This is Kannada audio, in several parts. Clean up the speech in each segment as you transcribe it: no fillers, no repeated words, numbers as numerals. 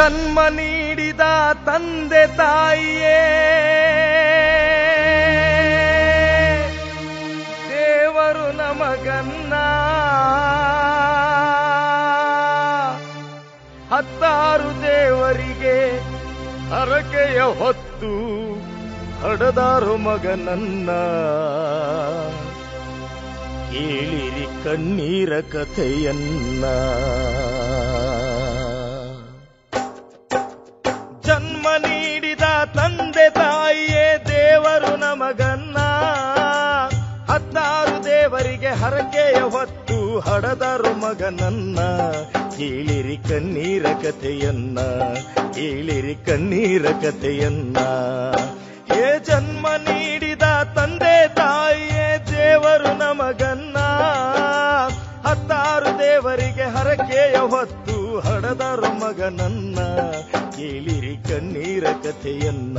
ಜನ್ಮ ನೀಡಿದ ತಂದೆ ತಾಯಿಯೇ ದೇವರು ನಮಗನ್ನ, 16 ದೇವರಿಗೆ ಹರಕೆಯ ಹೊತ್ತು ಹಡದಾರು ಮಗನನ್ನ. ಕೇಳಿರಿ ಕಣ್ಣೀರ ಕಥೆಯನ್ನ. ಜನ್ಮ ನೀಡಿದ ತಂದೆ ತಾಯಿಯೇ ದೇವರು ನಮಗನ್ನ, 16 ದೇವರಿಗೆ ಹರಕೆಯ ಹೊತ್ತು ಹಡದರು ಮಗನನ್ನ. ಕೇಳಿರಿ ಕಣ್ಣೀರ ಕಥೆಯನ್ನ, ಕೇಳಿರಿ ಕಣ್ಣೀರ ಕಥೆಯನ್ನ. ಹೇ ಜನ್ಮ ನೀಡಿದ ತಂದೆ ತಾಯಿಯೇ ದೇವರು ನಮಗನ್ನ, 16 ದೇವರಿಗೆ ಹರಕೆಯ ಹೊತ್ತು ಹಡದರು ಮಗನನ್ನ. ಕೇಳಿರಿ ಕಣ್ಣೀರ ಕಥೆಯನ್ನ,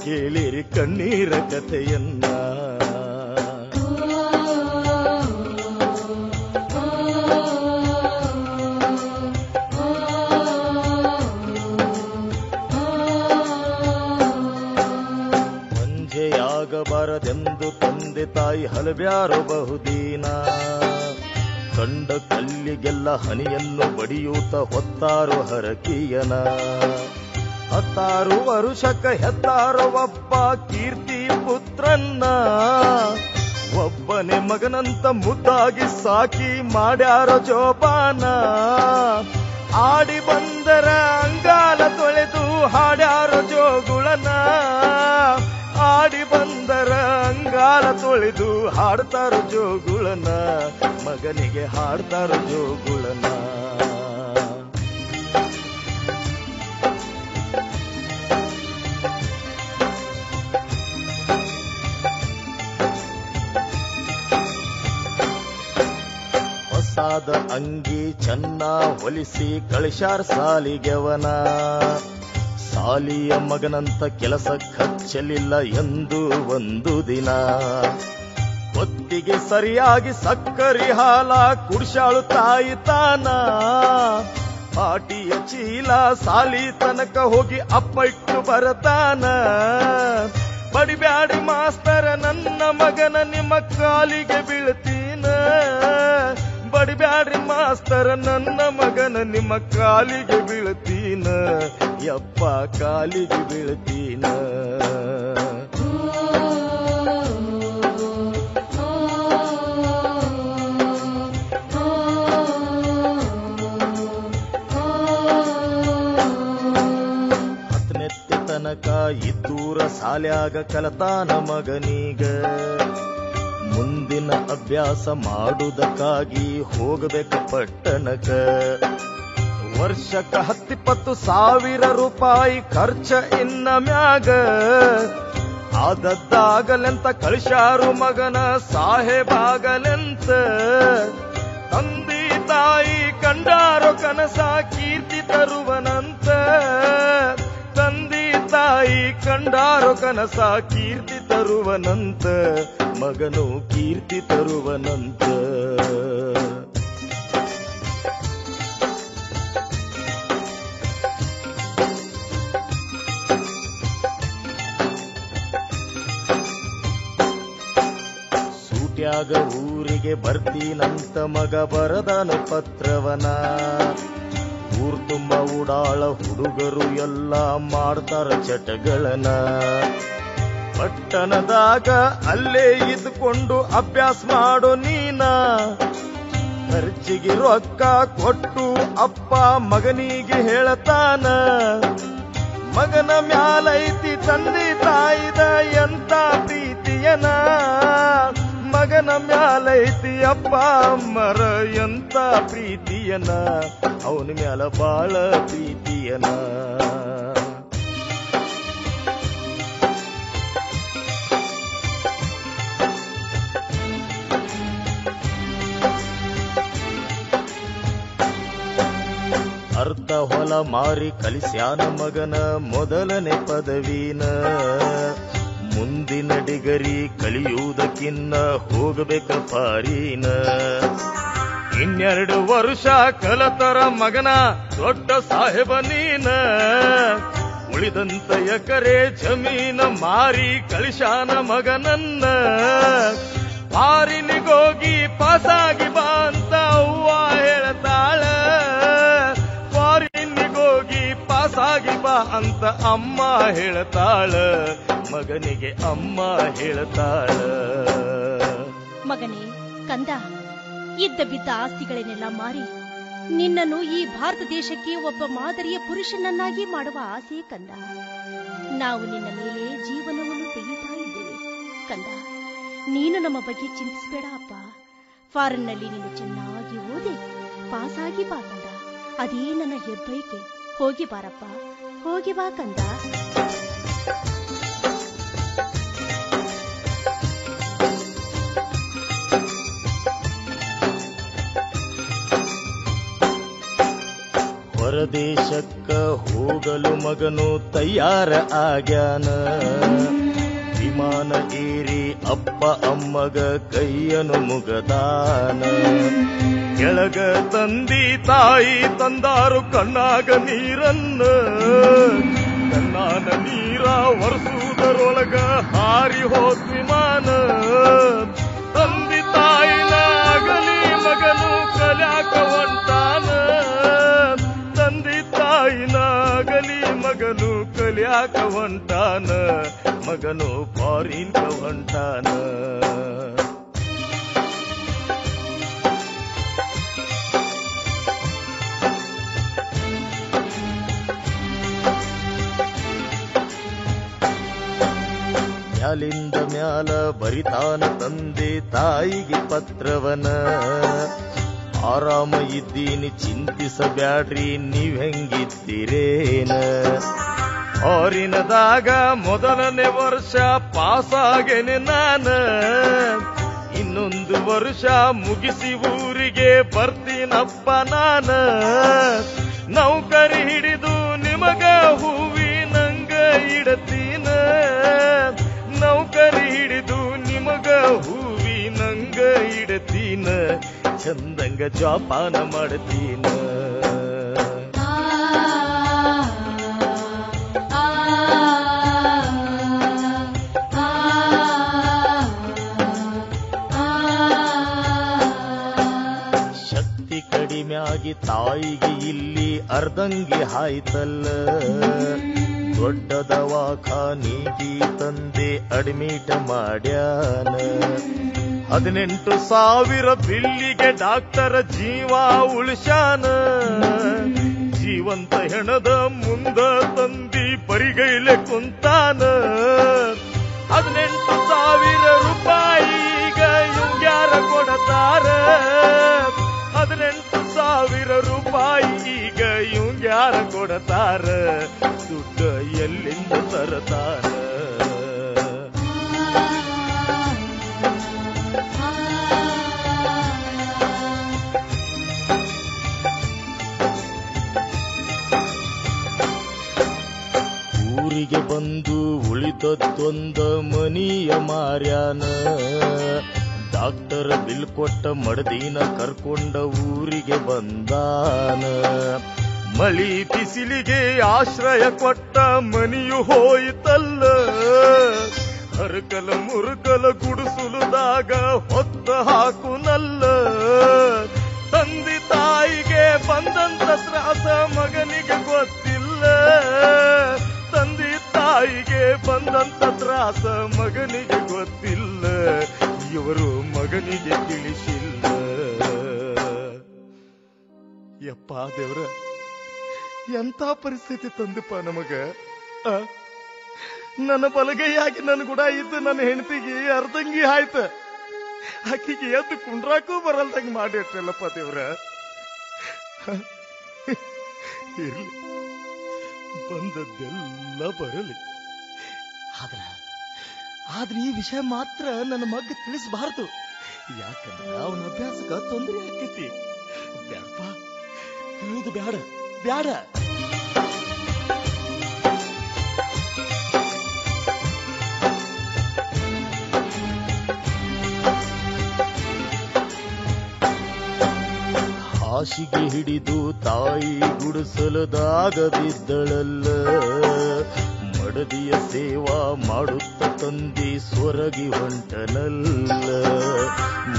ಕೇಳಿರಿ ಕಣ್ಣೀರ ಕಥೆಯನ್ನ. ಮಂಜೆಯಾಗಬಾರದೆಂದು ತಂದೆ ತಾಯಿ ಹಲವ್ಯಾರು ಬಹುದೀನ, ಕಂಡ ಕಲ್ಲಿಗೆಲ್ಲ ಹನಿಯನ್ನು ಬಡಿಯೂತ ಹೊತ್ತಾರು ಹರಕಿಯನ. 16 ವರುಷಕ್ಕ ಹೆತ್ತಾರೋ ಒಬ್ಬ ಕೀರ್ತಿ ಪುತ್ರನ್ನ, ಒಬ್ಬನೇ ಮಗನಂತ ಮುದ್ದಾಗಿ ಸಾಕಿ ಮಾಡ್ಯಾರೋ ಜೋಪಾನ. ಆಡಿ ಬಂದರ ಅಂಗಾಲ ತೊಳೆದು ಹಾಡ್ಯಾರೋ ಜೋಗುಳನ, ಆಡಿ ಬಂದರ ಅಂಗಾಲ ತೊಳೆದು ಹಾಡ್ತಾರೋ ಜೋಗುಳನ, ಮಗನಿಗೆ ಹಾಡ್ತಾರೋ ಜೋಗುಳನ. ಹೊಸಾದ ಅಂಗಿ ಚೆನ್ನ ಹೊಲಿಸಿ ಕಳಿಸ್ಯಾರ ಸಾಲಿಗೆವನ, ಸಾಲಿಯ ಮಗನಂತ ಕೆಲಸ ಖರ್ಚಲಿಲ್ಲ ಎಂದು ಒಂದು ದಿನ. ಹೊತ್ತಿಗೆ ಸರಿಯಾಗಿ ಸಕ್ಕರಿ ಹಾಲ ಕುಡ್ಸಾಳು ತಾಯಿ ತಾನ, ಪಾಟಿಯ ಚೀಲ ಸಾಲಿ ತನಕ ಹೋಗಿ ಅಪ್ಪ ಇಟ್ಟು ಬರತಾನ. ಬಡಿಬ್ಯಾಡಿ ಮಾಸ್ತರ ನನ್ನ ಮಗನ ನಿಮ್ಮ ಕಾಲಿಗೆ ಬೀಳ್ತೀನ, ಬಡಿಬ್ಯಾಡ್ರಿ ಮಾಸ್ತರ ನನ್ನ ಮಗನ ನಿಮ್ಮ ಕಾಲಿಗೆ ಬೀಳ್ತೀನ, ಯಪ್ಪ ಕಾಲಿಗೆ ಬೀಳ್ತೀನ. ಹತ್ತನೆತ್ತೆ ತನಕ ಇದ್ದೂರ ಸಾಲ್ಯಾಗ ಕಲತಾನ ಮಗನೀಗ, ಮುಂದಿನ ಅಭ್ಯಾಸ ಮಾಡುವುದಕ್ಕಾಗಿ ಹೋಗಬೇಕ ಪಟ್ಟಣಕ. ವರ್ಷಕ್ಕ 10-20 ಸಾವಿರ ರೂಪಾಯಿ ಖರ್ಚ ಇನ್ನ ಮ್ಯಾಗ, ಆದದ್ದಾಗಲೆಂತ ಕಳಿಸ್ಯಾರು ಮಗನ ಸಾಹೇಬಾಗಲೆಂತ. ತಂದೆ ತಾಯಿ ಕಂಡಾರೋ ಕನಸ ಕೀರ್ತಿ ತರುವನಂತ, ತಂದೆ ತಾಯಿ ಕಂಡಾರೋ ಕನಸ ಕೀರ್ತಿ ತರುವನಂತ, ಮಗನು ಕೀರ್ತಿ ತರುವನಂತ. ಸೂಟ್ಯಾಗ ಊರಿಗೆ ಬರ್ತೀನಂತ ಮಗ ಬರದನು ಪತ್ರವನ, ಊರ್ ತುಂಬ ಉಡಾಳ ಹುಡುಗರು ಎಲ್ಲ ಮಾಡ್ತಾರ ಚಟಗಳನ. ಪಟ್ಟಣದಾಗ ಅಲ್ಲೇ ಇದ್ಕೊಂಡು ಅಭ್ಯಾಸ ಮಾಡೋ ನೀನ, ಖರ್ಚಿಗೆ ರೊಕ್ಕ ಕೊಟ್ಟು ಅಪ್ಪ ಮಗನಿಗೆ ಹೇಳತಾನ. ಮಗನ ಮ್ಯಾಲೈತಿ ತಂದೆ ತಾಯಿದ ಎಂತ ಪ್ರೀತಿಯನ, ಮಗನ ಮ್ಯಾಲೈತಿ ಅಪ್ಪ ಅಮ್ಮರ ಎಂತ ಪ್ರೀತಿಯನ, ಅವನ ಮ್ಯಾಲ ಬಾಳ ಪ್ರೀತಿಯನ. ಅರ್ಧ ಹೊಲ ಮಾರಿ ಕಲಿಸ್ಯಾನ ಮಗನ ಮೊದಲನೇ ಪದವಿನ, ಮುಂದಿನ ಡಿಗರಿ ಕಲಿಯುವುದಕ್ಕಿನ್ನ ಹೋಗಬೇಕ ಫಾರಿನ. ಇನ್ನೆರಡು ವರ್ಷ ಕಲತರ ಮಗನ ದೊಡ್ಡ ಸಾಹೇಬ ನೀನ, ಉಳಿದಂತ ಎಕರೆ ಜಮೀನ ಮಾರಿ ಕಳಿಶಾನ ಮಗನನ್ನ. ಫಾರಿನಿಗೋಗಿ ಪಾಸಾಗಿ ಬಾ ಅಂತ ಅವ್ವ ಹೇಳ್ತಾಳ, ಫಾರಿನಿಗೋಗಿ ಪಾಸಾಗಿ ಬಾ ಅಂತ ಅಮ್ಮ ಹೇಳ್ತಾಳ, ಮಗನಿಗೆ ಅಮ್ಮ ಹೇಳ್ತಾಳ. ಮಗನೇ ಕಂದ, ಇದ್ದ ಬಿದ್ದ ಆಸ್ತಿಗಳನ್ನೆಲ್ಲ ಮಾರಿ ನಿನ್ನನ್ನು ಈ ಭಾರತ ದೇಶಕ್ಕೆ ಒಬ್ಬ ಮಾದರಿಯ ಪುರುಷನನ್ನಾಗಿ ಮಾಡುವ ಆಸೆ ಕಂದ. ನಾವು ನಿನ್ನ ಮೇಲೆ ಜೀವನವನ್ನು ತೆಗೆಯುತ್ತಾ ಇದ್ದೇವೆ ಕಂದ. ನೀನು ನಮ್ಮ ಬಗ್ಗೆ ಚಿಂತಿಸಬೇಡ ಅಪ್ಪ. ಫಾರಿನ್ನಲ್ಲಿ ನೀನು ಚೆನ್ನಾಗಿ ಓದಿ ಪಾಸಾಗಿ ಬಾ ಕಂದ. ಅದೇ ನನ್ನ ಹೆಬ್ಬೈಕೆ. ಹೋಗಿ ಬಾರಪ್ಪ, ಹೋಗಿ ಬಾ ಕಂದ. ಹೊರದೇಶಕ್ಕ ಹೋಗಲು ಮಗನು ತಯಾರ ಆಗ್ಯಾನ. ವಿಮಾನ ಏರಿ ಅಪ್ಪ ಅಮ್ಮಗ ಕೈಯನ್ನು ಮುಗದಾನ. ಕೆಳಗ ತಂದಿ ತಾಯಿ ತಂದಾರು ಕಣ್ಣಾಗ ನೀರನ್ನ, ಕಣ್ಣಾನ ನೀರ ಒರೆಸುವುದರೊಳಗ ಹಾರಿ ಹೋದ ವಿಮಾನ. ತಂದಿ ತಾಯಿನ ಅಗಲಿ ಮಗನು ಕಲ್ಯಾಕ ಹೊಂಟಾನ, ತಂದಿ ತಾಯಿನ ಅಗಲಿ ಮಗನು ಕಲ್ಯಾಕ ಹೊಂಟಾನ, ಮಗನು ಫಾರಿನ್ ಹೊಂಟಾನ. ಮ್ಯಾಲಿಂದ ಮ್ಯಾಲ ಬರಿತಾನ ತಂದೆ ತಾಯಿಗೆ ಪತ್ರವನ. ಆರಾಮ ಇದ್ದೀನಿ ಚಿಂತಿಸಬ್ಯಾಡ್ರಿ ನೀವ್ ಹೆಂಗಿದ್ದೀರೇನ. ಫಾರಿನದಾಗ ಮೊದಲನೇ ವರ್ಷ ಪಾಸಾಗೇನೆ ನಾನ. ಇನ್ನೊಂದು ವರ್ಷ ಮುಗಿಸಿ ಊರಿಗೆ ಬರ್ತೀನಪ್ಪ ನಾನ. ನೌಕರಿ ಹಿಡಿದು ನಿಮಗ ಹೂವಿನಂಗ ಇಡತೀನ, ನೌಕರಿ ಹಿಡಿದು ನಿಮಗ ಹೂವಿನಂಗ ಇಡತೀನ, ಚಂದಂಗ ಜೋಪಾನ ಮಾಡ್ತೀನ. ಶಕ್ತಿ ಕಡಿಮೆ ಆಗಿ ತಾಯಿಗೆ ಇಲ್ಲಿ ಅರ್ಧಂಗಿ ಹಾಯ್ತಲ್ಲ. ದೊಡ್ಡ ದವಾಖಾನಿಗೆ ತಂದೆ ಅಡ್ಮಿಟ್ ಮಾಡ್ಯಾನ. 18,000 ಬಿಲ್ಲಿಗೆ ಡಾಕ್ಟರ್ ಜೀವ ಉಳಿಸ್ಯಾನ. ಜೀವಂತ ಹೆಣದ ಮುಂದ ತಂದಿ ಬರಿಗೈಲೆ ಕುಂತಾನ. 18,000 ರೂಪಾಯಿ ಈಗ ಇವ್ಯಾರ ಕೊಡತಾರ. 18,000 ರೂಪಾಯಿ ಈಗ ಇವ್ಯಾರ ಕೊಡತಾರ. ದುಡ್ಡು ಎಲ್ಲಿಂದ ತರತಾರ. ಊರಿಗೆ ಬಂದು ಉಳಿದದ್ದೊಂದ ಮನಿಯ ಮಾರ್ಯಾನ. ಡಾಕ್ಟರ್ ಬಿಲ್ ಕೊಟ್ಟ ಮಡದಿನ ಕರ್ಕೊಂಡ ಊರಿಗೆ ಬಂದಾನ. ಮಳಿ ಬಿಸಿಲಿಗೆ ಆಶ್ರಯ ಕೊಟ್ಟ ಮನಿಯು ಹೋಯಿತಲ್ಲ. ಹರಕಲ ಮುರುಕಲ ಗುಡಿಸುಲುದಾಗ ಹೊತ್ತ ಹಾಕುನಲ್ಲ. ತಂದೆ ತಾಯಿಗೆ ಬಂದಂತ ತ್ರಾಸ ಮಗನಿಗೆ ಗೊತ್ತಿಲ್ಲ. ತಂದೆ ತಾಯಿಗೆ ಬಂದಂತ ತ್ರಾಸ ಮಗನಿಗೆ ಗೊತ್ತಿಲ್ಲ. ಇವರು ಮಗನಿಗೆ ತಿಳಿಸಿಲ್ಲ. ಯಪ್ಪ ದೇವ್ರ, ಎಂಥ ಪರಿಸ್ಥಿತಿ ತಂದಪ್ಪ ನಮಗ. ನನ್ನ ಬಲಗೈಯಾಗಿ ನನ್ನ ಗುಡ ಇದ್ದು ನನ್ನ ಹೆಂಡತಿಗೆ ಅರ್ಧಂಗಿ ಆಯ್ತ. ಆಕಿಗೆ ಎದ್ದು ಕುಂಡ್ರಾಕೂ ಬರಲ್ದಂಗ ಮಾಡಿಟ್ರಲ್ಲಪ್ಪ ದೇವ್ರ. ಇರ್ಲಿ, ಬಂದದ್ದೆಲ್ಲ ಬರಲಿ. ಆದ್ರೆ ಈ ವಿಷಯ ಮಾತ್ರ ನನ್ನ ಮಗ ತಿಳಿಸಬಾರದು. ಯಾಕಂದ್ರೆ ಅವನ ಅಭ್ಯಾಸಕ್ಕ ತೊಂದರೆ ಆಕೈತಿ. ಬ್ಯಾಡಪ್ಪ, ಇದು ಬ್ಯಾಡ ಬ್ಯಾಡ. ಹಾಸಿಗೆ ಹಿಡಿದು ತಾಯಿ ಗುಡಿಸಲದಾಗ ಬಿದ್ದಳಲ್ಲ, ಮಡದಿಯ ಸೇವಾ ಮಾಡುತ್ತ ತಂದಿ ಸ್ವರಗಿ ಹೊಂಟನಲ್ಲ.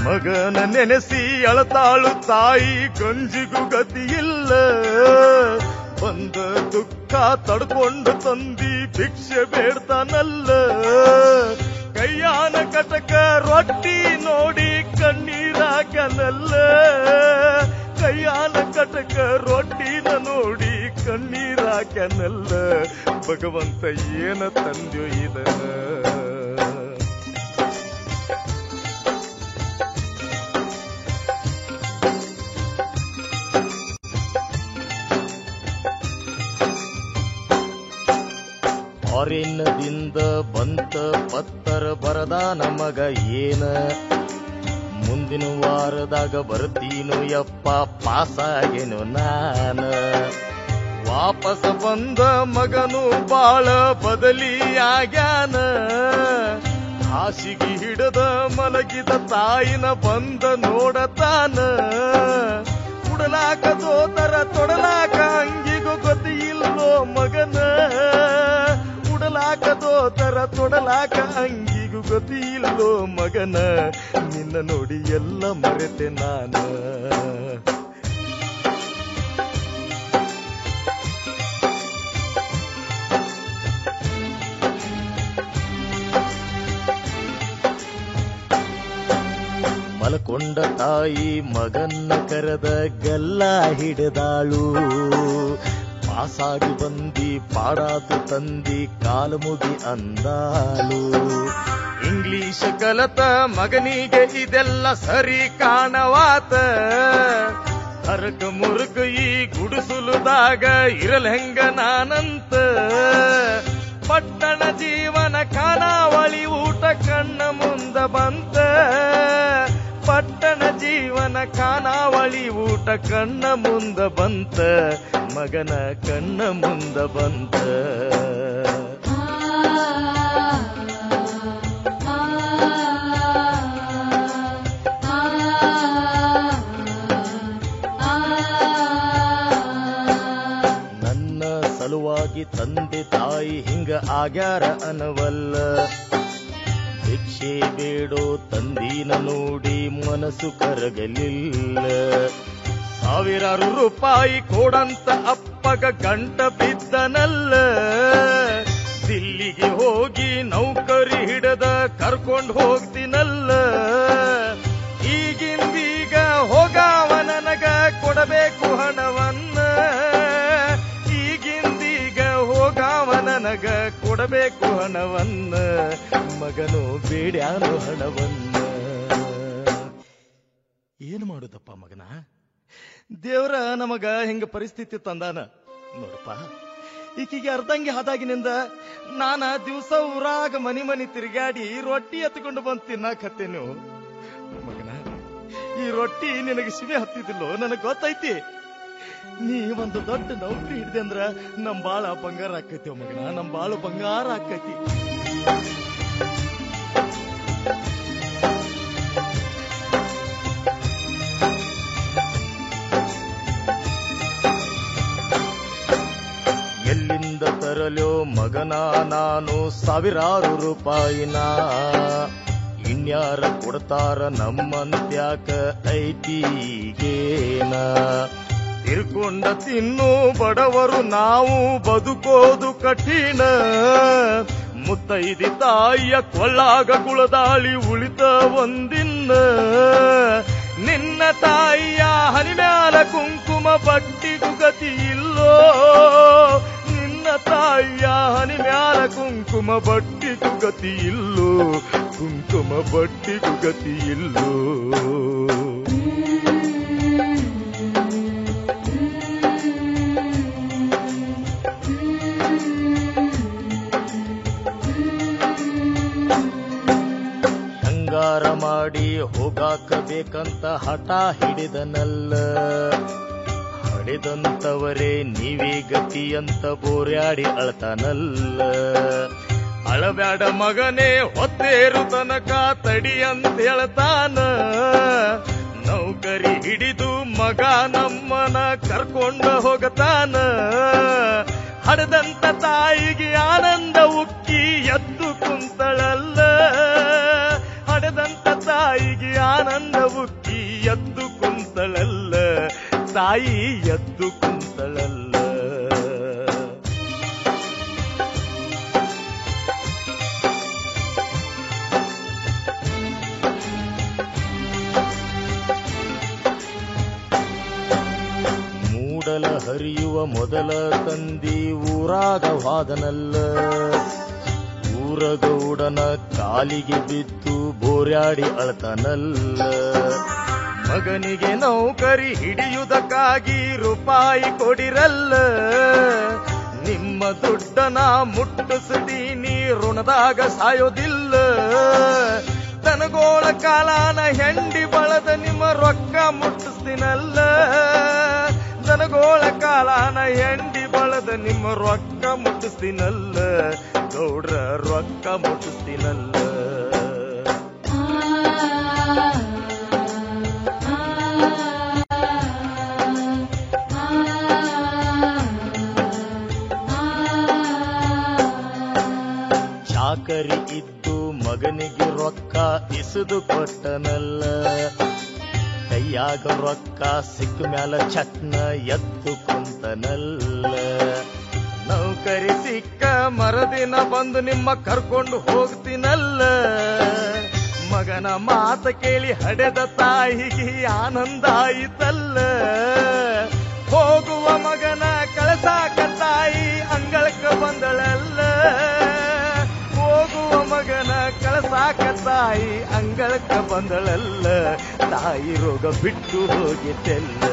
ಮಗನ ನೆನೆಸಿ ಅಳತಾಳು ತಾಯಿ ಗಂಜಿಗೂ ಗತಿಯಿಲ್ಲ, ಬಂದ ದುಃಖ ತಡ್ಕೊಂಡು ತಂದಿ ಭಿಕ್ಷೆ ಬೇಡ್ತಾನಲ್ಲ. ಕೈಯಾನ ಕಟಕ ರೊಟ್ಟಿ ನೋಡಿ ಕಣ್ಣೀರಾಕನಲ್ಲ, ಕೈಯಾನ ಕಟಕ ರೊಟ್ಟಿನ ನೋಡಿ ಕಣ್ಣೀರಾಕನಲ್ಲ. ಭಗವಂತ ಏನ ತಂದ್ಯೋ ಇದನ. ಫಾರಿನ್ನದಿಂದ ಬಂತ ಪತ್ತರ ಬರದಾನ ಮಗ ಏನ, ಮುಂದಿನ ವಾರದಾಗ ಬರ್ತೀನು ಯಪ್ಪ ಪಾಸಾಗೇನು ನಾನ. ವಾಪಸ್ ಬಂದ ಮಗನು ಬಾಳ ಬದಲಿಯಾಗ್ಯಾನ, ಹಾಸಿಗೆ ಹಿಡದ ಮಲಗಿದ ತಾಯಿನ ಬಂದ ನೋಡತಾನ. ಉಡಲಾಕ ದೋತರ ತೊಡಲಾಕ ಅಂಗಿಗೂ ಗತಿ ಇಲ್ಲೋ ಮಗನ, ಉಡಲಾಕ ದೋತರ ತೊಡಲಾಕ ಅಂಗಿಗೂ ಗತಿ ಇಲ್ಲೋ ಮಗನ. ನಿನ್ನ ನೋಡಿ ಎಲ್ಲ ಮರೆತೆ ನಾನ. ಮಲಕೊಂಡ ತಾಯಿ ಮಗನ್ನ ಕರೆದ ಗಲ್ಲ ಹಿಡಿದಾಳು, ಪಾಸಾಗಿ ಬಂದಿ ಪಾಡಾತು ತಂದಿ ಕಾಲು ಮುಗಿ ಅಂದಾಳು. ಇಂಗ್ಲಿಷ್ ಕಲತ ಮಗನಿಗೆ ಇದೆಲ್ಲ ಸರಿ ಕಾಣವಾತ, ಹರಕ ಮುರುಕ ಈ ಗುಡಿಸುಲುದಾಗ ಇರಲೆಂಗ ನಾನಂತ. ಪಟ್ಟಣ ಜೀವನ ಖಾನಾವಳಿ ಊಟ ಕಣ್ಣ ಮುಂದ ಬಂತ, ಪಟ್ಟಣ ಜೀವನ ಖಾನಾವಳಿ ಊಟ ಕಣ್ಣ ಮುಂದ ಬಂತ, ಮಗನ ಕಣ್ಣ ಮುಂದ ಬಂತ. ನನ್ನ ಸಲುವಾಗಿ ತಂದೆ ತಾಯಿ ಹಿಂಗ ಆಗ್ಯಾರ ಅನವಲ್ಲ, ಭಿಕ್ಷೆ ಬೇಡೋ ತಂದೀನ ನೋಡಿ ಮನಸ್ಸು ಕರಗಲಿಲ್ಲ. ಸಾವಿರಾರು ರೂಪಾಯಿ ಕೊಡಂತ ಅಪ್ಪಗ ಗಂಟ ಬಿದ್ದನಲ್ಲ, ದಿಲ್ಲಿಗೆ ಹೋಗಿ ನೌಕರಿ ಹಿಡದ ಕರ್ಕೊಂಡು ಹೋಗ್ತೀನಲ್ಲ. ಈಗಿಂದೀಗ ಹೋಗಾವ ನನಗ ಕೊಡಬೇಕು ಹಣವನ್ನ, ಈಗಿಂದೀಗ ಹೋಗಾವ ನನಗ ಕೊಡಬೇಕು ಹಣವನ್ನ. ಮಗನು ಬೇಡ್ಯಾನು ಹಣವನ್ನ. ಏನು ಮಾಡುದಪ್ಪ ಮಗನ, ದೇವ್ರ ನಮಗ ಹಿಂಗ ಪರಿಸ್ಥಿತಿ ತಂದಾನ ನೋಡಪ್ಪ. ಈಕಿಗೆ ಅರ್ಧಂಗಿ ಆದಾಗಿನಿಂದ ನಾನ ದಿವಸ ಊರಾಗ ಮನಿ ಮನಿ ತಿರುಗಾಡಿ ರೊಟ್ಟಿ ಎತ್ಕೊಂಡು ಬಂದು ತಿನ್ನಾಕತ್ತೇನು ಮಗನ. ಈ ರೊಟ್ಟಿ ನಿನಗೆ ಶಿವೆ ಹತ್ತಿದಿಲ್ಲೋ ನನಗ್ ಗೊತ್ತೈತಿ. ನೀ ಒಂದು ದೊಡ್ಡ ನೌಕರಿ ಹಿಡಿದೆ ಅಂದ್ರ ನಮ್ ಬಾಳ ಬಂಗಾರ ಆಕೈತಿ ಮಗನ, ನಮ್ ಬಾಳ ಬಂಗಾರ ಆಕೈತಿ. ಎಲ್ಲಿಂದ ತರಲೋ ಮಗನ ನಾನು ಸಾವಿರಾರು ರೂಪಾಯಿನ, ಇನ್ಯಾರ ಕೊಡ್ತಾರ ನಮ್ಮಂತ್ಯಾಕ ಐತಿಗೇನ. ತಿರ್ಕೊಂಡ ತಿನ್ನು ಬಡವರು ನಾವು ಬದುಕೋದು ಕಠಿಣ, ಮುತ್ತೈದಿ ತಾಯಿಯ ಕೊಳ್ಳಾಗ ಗುಳದಾಳಿ ಉಳಿತ ಒಂದಿನ್ನ. ನಿನ್ನ ತಾಯಿಯ ಹನಿಮ್ಯಾಲ ಕುಂಕುಮ ಬಟ್ಟಿಗೂ ಗತಿ ಇಲ್ಲೋ, ನಿನ್ನ ತಾಯಿಯ ಹನಿಮ್ಯಾಲ ಕುಂಕುಮ ಬಟ್ಟಿಗೂ ಗತಿ ಇಲ್ಲೋ, ಕುಂಕುಮ ಬಟ್ಟಿಗೂ ಗತಿ ಇಲ್ಲೋ. ಶೃಂಗಾರ ಮಾಡಿ ಹೋಗಾಕಬೇಕಂತ ಹಠ ಹಿಡಿದನಲ್ಲ, ಹಡಿದಂತವರೇ ನೀವೇ ಗತಿ ಅಂತ ಬೋರ್ಯಾಡಿ ಅಳ್ತಾನಲ್ಲ. ಅಳಬ್ಯಾಡ ಮಗನೇ ಹೊತ್ತೇರು ತನಕ ತಡಿ ಅಂತ ಹೇಳ್ತಾನ, ನೌಕರಿ ಹಿಡಿದು ಮಗ ನಮ್ಮನ ಕರ್ಕೊಂಡ ಹೋಗತಾನ. ಹಡದಂತ ತಾಯಿಗೆ ಆನಂದ ಉಕ್ಕಿ ಎದ್ದು ಕುಂತಳಲ್ಲ. ಹಡದಂತ ತಾಯಿಗೆ ಆನಂದ ಉಕ್ಕಿ ಎದ್ದು ಕುಂತಳಲ್ಲ. ತಾಯಿ ಎದ್ದು ಕುಂತಳಲ್ಲ. ಮೂಡಲ ಹರಿಯುವ ಮೊದಲ ತಂದಿ ಊರಾಗ ವಾದನಲ್ಲ. ಊರಗೌಡನ ಕಾಲಿಗೆ ಬಿದ್ದು ಬೋರ್ಯಾಡಿ ಅಳತನಲ್ಲ. ಮಗನಿಗೆ ನೌಕರಿ ಹಿಡಿಯುವುದಕ್ಕಾಗಿ ರೂಪಾಯಿ ಕೊಡಿರಲ್ಲ. ನಿಮ್ಮ ದುಡ್ಡನ ಮುಟ್ಟಿಸ್ತೀನಿ ಋಣದಾಗ ಸಾಯೋದಿಲ್ಲ. ತನಗೋಳ ಕಾಲಾನ ಹೆಂಡಿ ಬಳದ ನಿಮ್ಮ ರೊಕ್ಕ ಮುಟ್ಟಿಸ್ತೀನಲ್ಲ. ತನಗೋಳ ಕಾಲಾನ ಹೆಂಡಿ ಬಳದ ನಿಮ್ಮ ರೊಕ್ಕ ಮುಟ್ಟಿಸ್ತೀನಲ್ಲ. ಗೌಡ್ರ ರೊಕ್ಕ ಮುಟ್ಟಿಸ್ತೀನಲ್ಲ. ಚಾಕರಿ ಇದ್ದು ಮಗನಿಗೆ ರೊಕ್ಕ ಇಸುದು ಕೊಟ್ಟನಲ್ಲ. ಕೈಯಾಗ ರೊಕ್ಕ ಸಿಕ್ಕ ಮ್ಯಾಲ ಚಟ್ನ ಎದ್ದು ಕುಂತನಲ್ಲ. ನೌಕರಿ ಸಿಕ್ಕ ಮರದಿನ ಬಂದು ನಿಮ್ಮ ಕರ್ಕೊಂಡು ಹೋಗ್ತೀನಲ್ಲ. ಮಗನ ಮಾತ ಕೇಳಿ ಹಡೆದ ತಾಯಿಗೆ ಆನಂದ ಆಯಿತಲ್ಲ. ಹೋಗುವ ಮಗನ ಕಳಸಾಕ ತಾಯಿ ಅಂಗಳಕ್ಕ ಬಂದಳಲ್ಲ. ಹೋಗುವ ಮಗನ ಕಳಸಾಕ ತಾಯಿ ಅಂಗಳಕ್ಕ ಬಂದಳಲ್ಲ. ತಾಯಿ ರೋಗ ಬಿಟ್ಟು ಹೋಗಿದ್ದೆಲ್ಲ.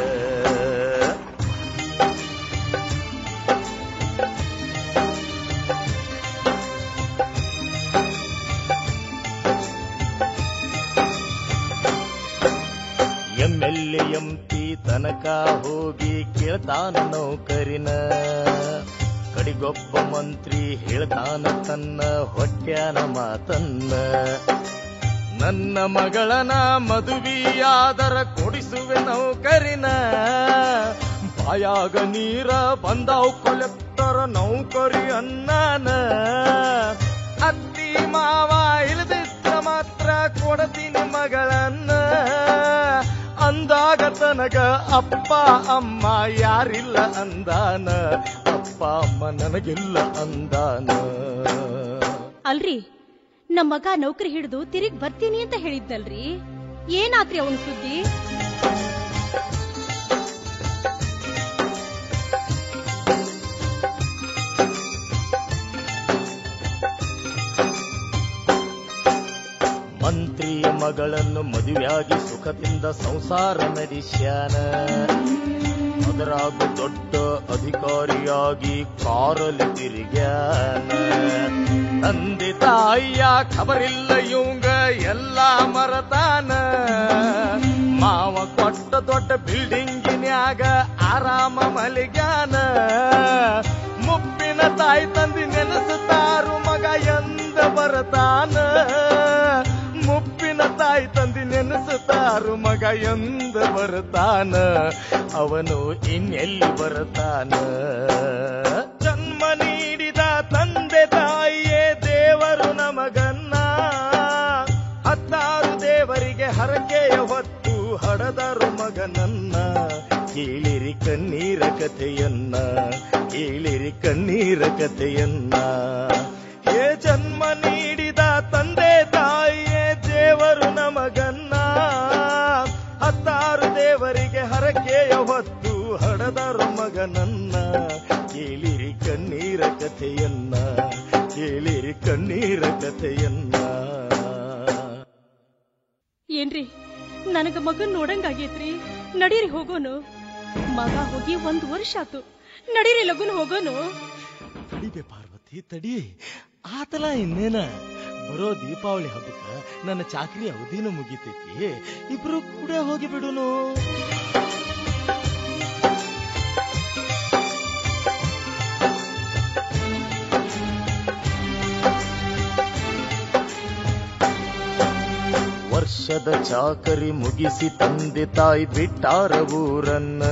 MLA MP ತನಕ ಹೋಗಿ ಕೇಳ್ತಾನ ನೌಕರಿನ. ಕಡಿಗೊಬ್ಬ ಮಂತ್ರಿ ಹೇಳ್ತಾನ ತನ್ನ ಹೊಟ್ಯಾನ ಮಾತನ್ನ. ನನ್ನ ಮಗಳನ ಮದುವೆಯಾದರ ಕೊಡಿಸುವೆ ನೌಕರಿನ. ಬಾಯಾಗ ನೀರ ಬಂದಾವ್ ಕೊಲೆಕ್ಟರ ನೌಕರಿ ಅನ್ನನ. ಅತ್ತಿ ಮಾವ ಇಲ್ದಿದ್ರ ಮಾತ್ರ ಕೊಡ್ತೀನಿ ಮಗಳನ್ನ. ಅಂದಾಗ ತನಗ ಅಪ್ಪ ಅಮ್ಮ ಯಾರಿಲ್ಲ ಅಂದಾನ. ಅಪ್ಪ ಅಮ್ಮ ನನಗಿಲ್ಲ ಅಂದಾನ. ಅಲ್ರಿ, ನಮ್ಮ ಮಗ ನೌಕರಿ ಹಿಡಿದು ತಿರುಗಿ ಬರ್ತೀನಿ ಅಂತ ಹೇಳಿದ್ನಲ್ರಿ, ಏನಾತ್ರಿ ಅವನ್ ಸುದ್ದಿ? ಮಂತ್ರಿಯ ಮಗಳನ್ನು ಮದುವೆಯಾಗಿ ಸುಖದಿಂದ ಸಂಸಾರ ನಡೆಸ್ಯಾನ. ಅದರಾಗೂ ದೊಡ್ಡ ಅಧಿಕಾರಿಯಾಗಿ ಕಾರಲ್ಲಿ ತಿರುಗ್ಯಾನ. ತಂದೆ ತಾಯಿಯ ಖಬರಿಲ್ಲ ಇವಂಗ ಎಲ್ಲ ಮರತಾನ. ಮಾವ ಕೊಟ್ಟ ದೊಡ್ಡ ಬಿಲ್ಡಿಂಗಿನ್ಯಾಗ ಆರಾಮ ಮಲಿಗ್ಯಾನ. ಮುಪ್ಪಿನ ತಾಯಿ ತಂದಿ ನೆನೆಸುತ್ತಾರು ಮಗ ಎಂದ ಬರತಾನ. ಮುಪ್ಪಿನ ತಾಯಿ ತಂದಿ ನೆನೆಸುತ್ತಾರು ಮಗ ಎಂದ ಬರತಾನ. ಅವನು ಇನ್ನೆಲ್ಲಿ ಬರತಾನ? ಜನ್ಮ ನೀಡಿದ ತಂದೆ ತಾಯಿಯೇ ದೇವರು ನಮಗನ್ನ. 16 ದೇವರಿಗೆ ಹರಕೆಯ ಹೊತ್ತು ಹಡದರು ಮಗನನ್ನ. ಕೇಳಿರಿ ಕಣ್ಣೀರ ಕಥೆಯನ್ನ, ಕೇಳಿರಿ ಕಣ್ಣೀರ ಕಥೆಯನ್ನ. ಏ ಜನ್ಮ ನೀಡಿದ ತಂದೆ ತಾಯಿಯೇ ದೇವರು ನಮಗನ್ನ. 16 ದೇವರಿಗೆ ಹರಕೆಯ ಹೊತ್ತು ಹಡದರು ಮಗನನ್ನ. ಕೇಳಿರಿ ಕಣ್ಣೀರ ಕಥೆಯನ್ನ, ಕೇಳಿರಿ ಕಣ್ಣೀರ ಕಥೆಯನ್ನ. ಏನ್ರಿ, ನನಗ ಮಗನ್ ನೋಡಂಗಾಗೇತ್ರಿ. ನಡೀರಿ ಹೋಗೋನು. ಮಗ ಹೋಗಿ 1 ವರ್ಷ ಆತು. ನಡೀರಿ ಲಗುನ್ ಹೋಗೋನು. ತಡಿಬೆ ಪಾರ್ವತಿ ತಡಿ. ಆತಲ ಇನ್ನೇನ, ಬರೋ ದೀಪಾವಳಿ ಹಬ್ಬಕ್ಕ ನನ್ನ ಚಾಕ್ರಿ ಅವಧಿನೂ ಮುಗಿತೈತಿ. ಇಬ್ರು ಕೂಡ ಹೋಗಿ ಬಿಡುನು. ವರ್ಷದ ಚಾಕರಿ ಮುಗಿಸಿ ತಂದೆ ತಾಯಿ ಬಿಟ್ಟಾರ ಊರನ್ನ.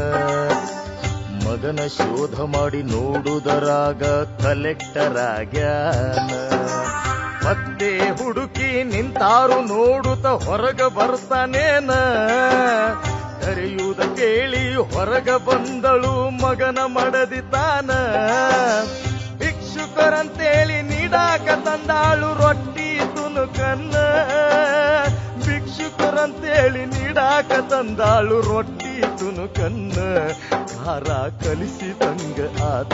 ಮಗನ ಶೋಧ ಮಾಡಿ ನೋಡುವುದರಾಗ ಕಲೆಕ್ಟರ್ ಆಗ್ಯಾನ. ಮತ್ತೆ ಹುಡುಕಿ ನಿಂತಾರು ನೋಡುತ್ತ ಹೊರಗ ಬರ್ತಾನೇನ. ಕರೆಯುವುದ ಕೇಳಿ ಹೊರಗ ಬಂದಳು ಮಗನ ಮಡದಿತಾನ. ಭಿಕ್ಷುಕರಂತೇಳಿ ನೀಡಾಕ ತಂದಾಳು ರೊಟ್ಟಿ ತುನುಕನ್ನ. ಭಿಕ್ಷುಕರಂತೇಳಿ ನೀಡಾಕ ತಂದಾಳು ರೊಟ್ಟಿ ತುನುಕನ್ನ. ಖಾರ ಕಲಿಸಿದಂಗ ಆತ.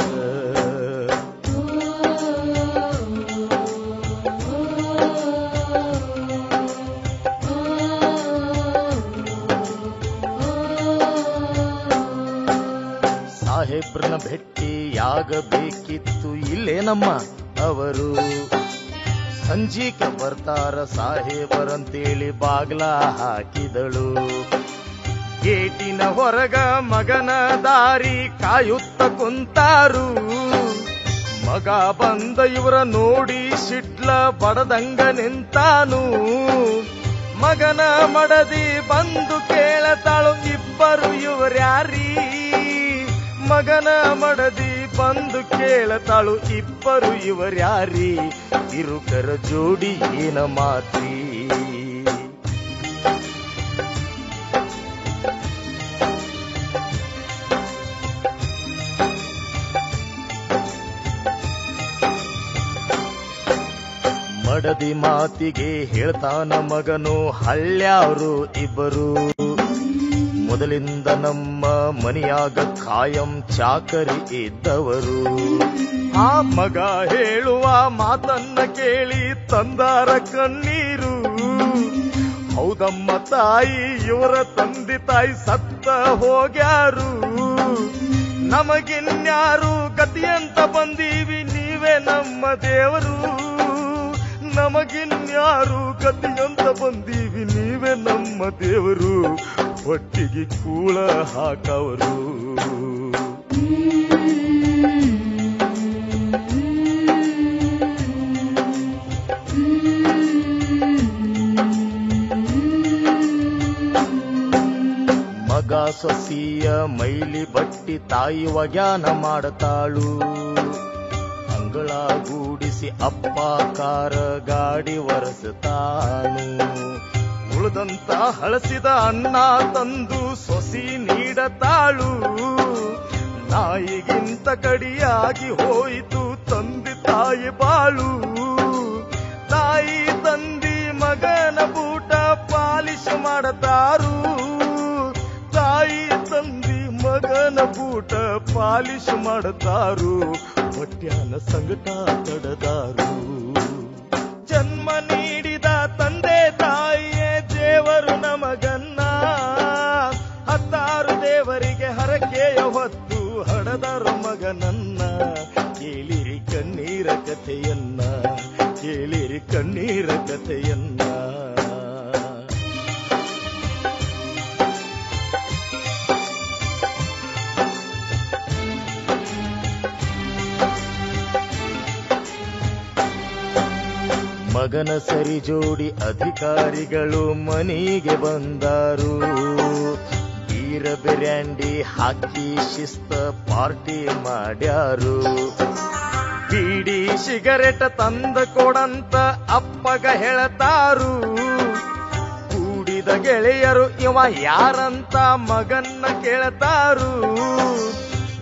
ಸಾಹೇಬ್ರನ ಭೇಟಿಯಾಗಬೇಕಿತ್ತು ಇಲ್ಲೇನಮ್ಮ ಅವರು. ಸಂಜೀಕ ಬರ್ತಾರ ಸಾಹೇಬರಂತೇಳಿ ಬಾಗ್ಲ ಹಾಕಿದಳು. ಗೇಟಿನ ಹೊರಗ ಮಗನ ದಾರಿ ಕಾಯುತ್ತ ಕುಂತಾರು. ಮಗ ಬಂದ ಇವರ ನೋಡಿ ಸಿಟ್ಲ ಬಡದಂಗ ನಿಂತಾನು. ಮಗನ ಮಡದಿ ಬಂದು ಕೇಳತಾಳು ಇಬ್ಬರು ಇವರ್ಯಾರೀ. ಮಗನ ಮಡದಿ ಬಂದು ಕೇಳತಾಳು ಇಬ್ಬರು ಇವರ್ಯಾರೀ. ಇರುಕರ ಜೋಡಿ ಏನ ಮಾತ್ರಿ. ಮಡದಿ ಮಾತಿಗೆ ಹೇಳ್ತಾನ ಮಗನು ಹಳ್ಳ್ಯಾವ್ರು ಇಬ್ಬರು. ಮೊದಲಿಂದ ನಮ್ಮ ಮನೆಯಾಗ ಖಾಯಂ ಚಾಕರಿ ಇದ್ದವರು. ಆ ಮಗ ಹೇಳುವ ಮಾತನ್ನ ಕೇಳಿ ತಂದಾರ ಕಣ್ಣೀರು. ಹೌದಮ್ಮ ತಾಯಿ, ಇವರ ತಂದೆ ತಾಯಿ ಸತ್ತ ಹೋಗ್ಯಾರು. ನಮಗಿನ್ಯಾರು ಗತಿಯಂತ ಬಂದೀವಿ, ನೀವೇ ನಮ್ಮ ದೇವರು. ನಮಗಿನ್ಯಾರು ಗತಿಯಂತ ಬಂದೀವಿ, ನೀವೇ ನಮ್ಮ ದೇವರು. ಒಟ್ಟಿಗೆ ಕೂಳ ಹಾಕವರು. ಮಗ ಸೊಸಿಯ ಮೈಲಿ ಬಟ್ಟಿ ತಾಯಿ ವಗ್ಯಾನ ಮಾಡತಾಳು. ಅಂಗಳಗೂಡಿಸಿ ಅಪ್ಪ ಕಾರ ಗಾಡಿ ಒರೆಸುತ್ತಾನು. ಉಳಿದಂತ ಹಳಸಿದ ಅನ್ನ ತಂದು ಸೊಸಿ ನೀಡತಾಳು. ನಾಯಿಗಿಂತ ಕಡಿಯಾಗಿ ಹೋಯಿತು ತಂದೆ ತಾಯಿ ಬಾಳು. ತಾಯಿ ತಂದಿ ಮಗನ ಬೂಟ ಪಾಲಿಶ್ ಮಾಡತಾರು. ತಾಯಿ ತಂದಿ ಮಗನ ಬೂಟ ಪಾಲಿಶ್ ಮಾಡತಾರು. ಹೊಟ್ಯಾನ ಸಂಗಟ ತಡದಾರು. ಜನ್ಮ ನೀಡಿದ ತಂದೆ ತಾಯಿಯೇ ದೇವರು ನಮಗನ್ನ. ಹತ್ತಾರು ದೇವರಿಗೆ ಹರಕೆಯ ಹೊತ್ತು ಹಡದರು ಮಗನನ್ನ. ಕೇಳಿರಿ ಕಣ್ಣೀರ ಕಥೆಯನ್ನ, ಕೇಳಿರಿ ಕಣ್ಣೀರ ಕಥೆಯನ್ನ. ಮಗನ ಸರಿ ಜೋಡಿ ಅಧಿಕಾರಿಗಳು ಮನೆಗೆ ಬಂದಾರು. ಬೀರ ಬಿರ್ಯಾಂಡಿ ಹಾಕಿ ಶಿಸ್ತ ಪಾರ್ಟಿ ಮಾಡ್ಯಾರು. ಬೀಡಿ ಸಿಗರೆಟ್ ತಂದ ಕೊಡಂತ ಅಪ್ಪಗ ಹೇಳ್ತಾರು. ಕೂಡಿದ ಗೆಳೆಯರು ಇವ ಯಾರಂತ ಮಗನ್ನ ಕೇಳ್ತಾರು.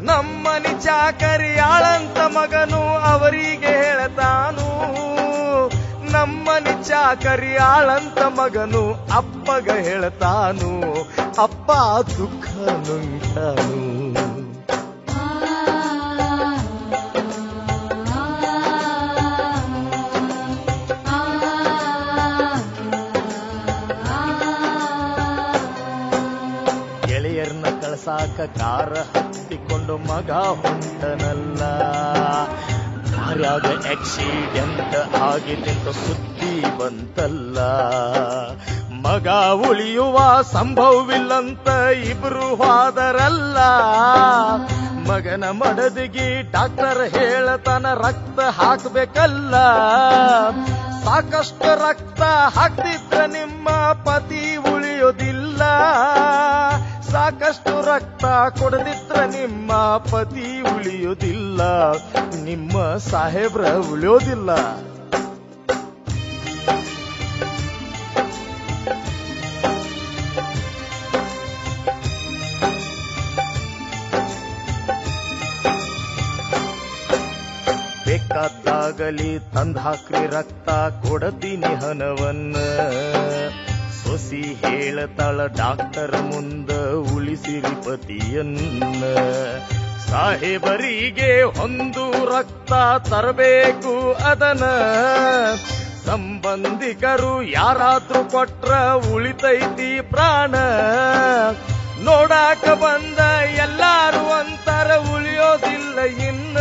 ನಮ್ಮನಿ ಚಾಕರಿಯಾಳಂತ ಮಗನು ಅವರಿಗೆ ಹೇಳ್ತಾನು. ನಮ್ಮನಿ ಚಾಕರಿಯಾಳಂತ ಮಗನು ಅಪ್ಪಗ ಹೇಳ್ತಾನು. ಅಪ್ಪ ದುಃಖ ನುಂಗ್ತಾನು. ಗೆಳೆಯರ್ನ ಕಳ್ಸಾಕ ಕಾರ ಹತ್ತಿಕೊಂಡು ಮಗ ಹೊಂಟನಲ್ಲ. ಕಾರ್ಯಾಗ ಆಕ್ಸಿಡೆಂಟ್ ಆಗಿದ್ದಂತ ಸುದ್ದಿ ಬಂತಲ್ಲ. ಮಗ ಉಳಿಯುವ ಸಂಭವವಿಲ್ಲಂತ ಇಬ್ರು ಹೋದರಲ್ಲ. ಮಗನ ಮಡದಿಗೆ ಡಾಕ್ಟರ್ ಹೇಳತನ ರಕ್ತ ಹಾಕ್ಬೇಕಲ್ಲ. ಸಾಕಷ್ಟು ರಕ್ತ ಹಾಕ್ತಿದ್ರ ನಿಮ್ಮ ಪತಿ ಉಳಿಯೋದಿಲ್ಲ. ಸಾಕಷ್ಟು ರಕ್ತ ಕೊಡದಿದ್ರ ನಿಮ್ಮ ಪತಿ ಉಳಿಯೋದಿಲ್ಲ, ನಿಮ್ಮ ಸಾಹೇಬ್ರ ಉಳಿಯೋದಿಲ್ಲ. ಬೇಕಾದಾಗಲಿ ತಂದಾಕ್ರಿ ರಕ್ತ ಕೊಡತೀನಿ ಹಣವನ್ನ. ಸೊಸಿ ಹೇಳತಾಳ ಡಾಕ್ಟರ್ ಮುಂದ ಉಳಿಸಿರಿ ಪತಿಯನ್ನ. ಸಾಹೇಬರಿಗೆ ಒಂದು ರಕ್ತ ತರಬೇಕು ಅದನ್ನ. ಸಂಬಂಧಿಕರು ಯಾರಾದ್ರೂ ಕೊಟ್ರ ಉಳಿತೈತಿ ಪ್ರಾಣ. ನೋಡಾಕ ಬಂದ ಎಲ್ಲಾರು ಅಂತಾರ ಉಳಿಯೋದಿಲ್ಲ ಇನ್ನ.